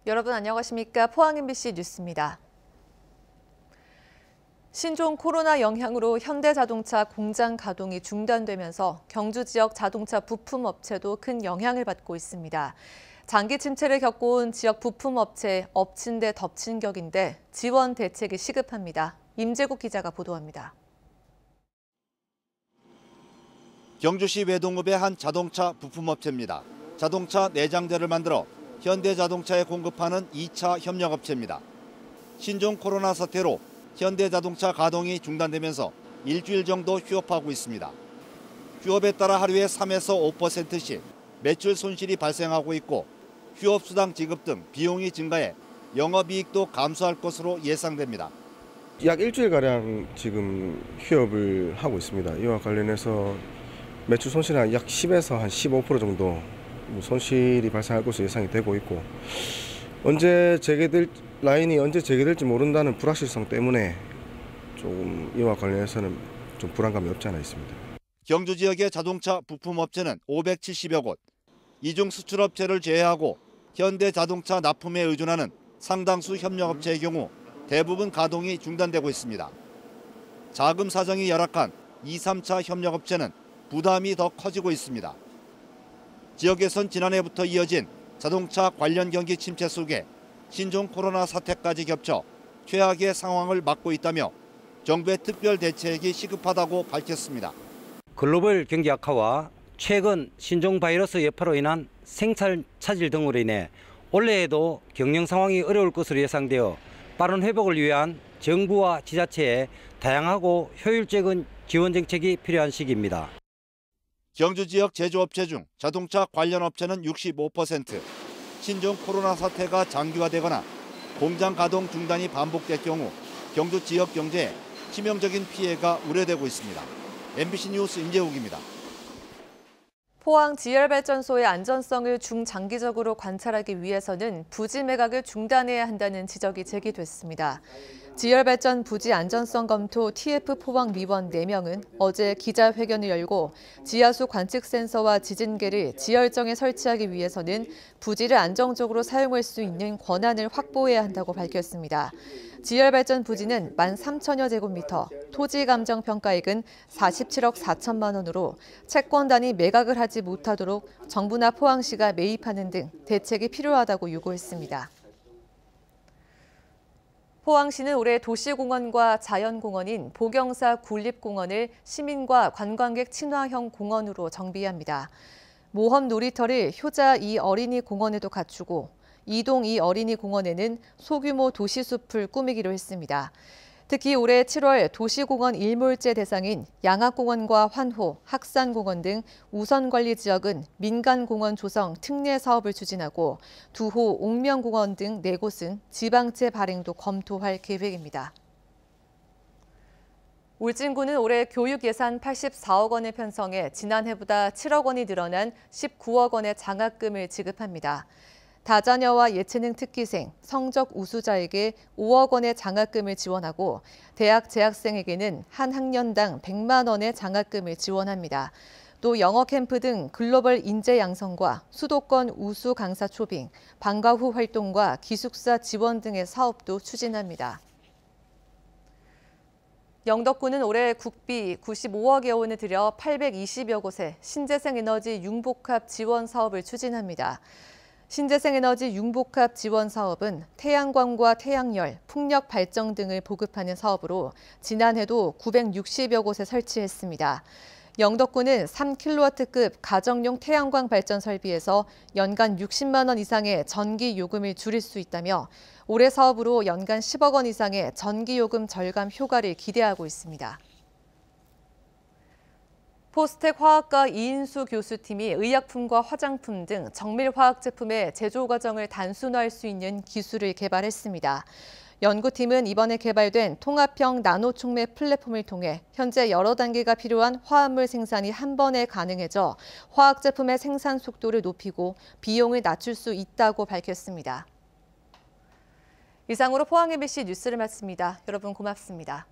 여러분 안녕하십니까? 포항 MBC 뉴스입니다. 신종 코로나 영향으로 현대자동차 공장 가동이 중단되면서 경주 지역 자동차 부품 업체도 큰 영향을 받고 있습니다. 장기 침체를 겪어온 지역 부품 업체 엎친 데 덮친 격인데 지원 대책이 시급합니다. 임재국 기자가 보도합니다. 경주시 외동읍의 한 자동차 부품 업체입니다. 자동차 내장재를 만들어 현대자동차에 공급하는 2차 협력업체입니다. 신종 코로나 사태로 현대자동차 가동이 중단되면서 일주일 정도 휴업하고 있습니다. 휴업에 따라 하루에 3에서 5%씩 매출 손실이 발생하고 있고 휴업수당 지급 등 비용이 증가해 영업이익도 감소할 것으로 예상됩니다. 약 일주일가량 지금 휴업을 하고 있습니다. 이와 관련해서 매출 손실은 약 10에서 한 15% 정도 손실이 발생할 것으로 예상이 되고 있고 라인이 언제 재개될지 모른다는 불확실성 때문에 조금 이와 관련해서는 좀 불안감이 없지 않아 있습니다. 경주 지역의 자동차 부품 업체는 570여 곳, 이중 수출업체를 제외하고 현대자동차 납품에 의존하는 상당수 협력업체의 경우 대부분 가동이 중단되고 있습니다. 자금 사정이 열악한 2, 3차 협력업체는 부담이 더 커지고 있습니다. 지역에선 지난해부터 이어진 자동차 관련 경기 침체 속에 신종 코로나 사태까지 겹쳐 최악의 상황을 맞고 있다며 정부의 특별 대책이 시급하다고 밝혔습니다. 글로벌 경기 악화와 최근 신종 바이러스 여파로 인한 생산 차질 등으로 인해 올해에도 경영 상황이 어려울 것으로 예상되어 빠른 회복을 위한 정부와 지자체의 다양하고 효율적인 지원 정책이 필요한 시기입니다. 경주 지역 제조업체 중 자동차 관련 업체는 65%, 신종 코로나 사태가 장기화되거나 공장 가동 중단이 반복될 경우 경주 지역 경제에 치명적인 피해가 우려되고 있습니다. MBC 뉴스 임재욱입니다. 포항 지열발전소의 안전성을 중장기적으로 관찰하기 위해서는 부지 매각을 중단해야 한다는 지적이 제기됐습니다. 지열발전 부지 안전성 검토 TF 포항 위원 4명은 어제 기자회견을 열고 지하수 관측 센서와 지진계를 지열정에 설치하기 위해서는 부지를 안정적으로 사용할 수 있는 권한을 확보해야 한다고 밝혔습니다. 지열발전 부지는 13,000여 제곱미터, 토지 감정 평가액은 47억 4천만 원으로 채권단이 매각을 하지 못하도록 정부나 포항시가 매입하는 등 대책이 필요하다고 요구했습니다. 포항시는 올해 도시공원과 자연공원인 보경사 굴립공원을 시민과 관광객 친화형 공원으로 정비합니다. 모험 놀이터를 효자 2 어린이 공원에도 갖추고 이동 2 어린이 공원에는 소규모 도시숲을 꾸미기로 했습니다. 특히 올해 7월 도시공원 일몰제 대상인 양학공원과 환호, 학산공원 등 우선관리 지역은 민간공원 조성 특례 사업을 추진하고 두호, 옥명공원 등 4곳은 지방채 발행도 검토할 계획입니다. 울진군은 올해 교육 예산 84억 원을 편성해 지난해보다 7억 원이 늘어난 19억 원의 장학금을 지급합니다. 다자녀와 예체능 특기생, 성적 우수자에게 5억 원의 장학금을 지원하고 대학 재학생에게는 한 학년당 100만 원의 장학금을 지원합니다. 또 영어 캠프 등 글로벌 인재 양성과 수도권 우수 강사 초빙, 방과 후 활동과 기숙사 지원 등의 사업도 추진합니다. 영덕군은 올해 국비 95억여 원을 들여 820여 곳에 신재생에너지 융복합 지원 사업을 추진합니다. 신재생에너지 융복합 지원 사업은 태양광과 태양열, 풍력 발전 등을 보급하는 사업으로 지난해도 960여 곳에 설치했습니다. 영덕군은 3kW급 가정용 태양광 발전 설비에서 연간 60만 원 이상의 전기 요금을 줄일 수 있다며 올해 사업으로 연간 10억 원 이상의 전기 요금 절감 효과를 기대하고 있습니다. 포스텍 화학과 이인수 교수팀이 의약품과 화장품 등 정밀 화학 제품의 제조 과정을 단순화할 수 있는 기술을 개발했습니다. 연구팀은 이번에 개발된 통합형 나노 촉매 플랫폼을 통해 현재 여러 단계가 필요한 화합물 생산이 한 번에 가능해져 화학 제품의 생산 속도를 높이고 비용을 낮출 수 있다고 밝혔습니다. 이상으로 포항 MBC 뉴스를 마칩니다. 여러분 고맙습니다.